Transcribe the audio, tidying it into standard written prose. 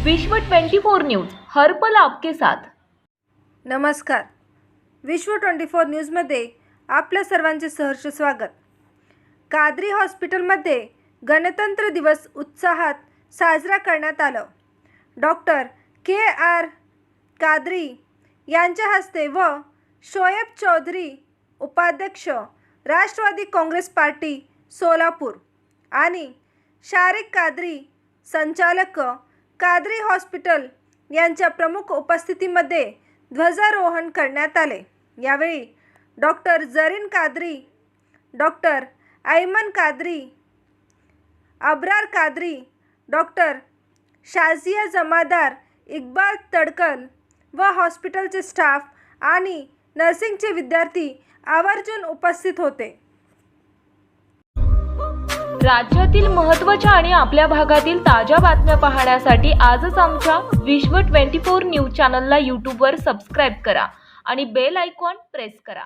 विश्व 24 न्यूज हर पल आपके साथ। नमस्कार, विश्व 24 न्यूजमध्ये आपल्या सर्वांचे सहर्ष स्वागत। कादरी हॉस्पिटलमध्ये गणतंत्र दिवस उत्साहात साजरा करण्यात आला। Doctor KR. कादरी यांच्या हस्ते व शोएब चौधरी उपाध्यक्ष राष्ट्रवादी काँग्रेस पार्टी सोलापूर आणि शारिक कादरी संचालक कादरी हॉस्पिटल यांच्या प्रमुख उपस्थितीमध्ये ध्वजारोहण करण्यात आले। यावेळी doctor Zarin Qadri, doctor Aiman Qadri, Abrar Qadri, doctor Shazia Jamadar, Iqbal Tadkal व हॉस्पिटलचे स्टाफ आणि नर्सिंगचे विद्यार्थी आवर्जून उपस्थित होते। राज्यातील महत्त्वाच्या आणि आपल्या भागातील ताज्या बातम्या पाहण्यासाठी आजच आमच्या विश्व 24 न्यूज चॅनलला यूट्यूबवर सबस्क्राईब करा आणि बेल आयकॉन प्रेस करा।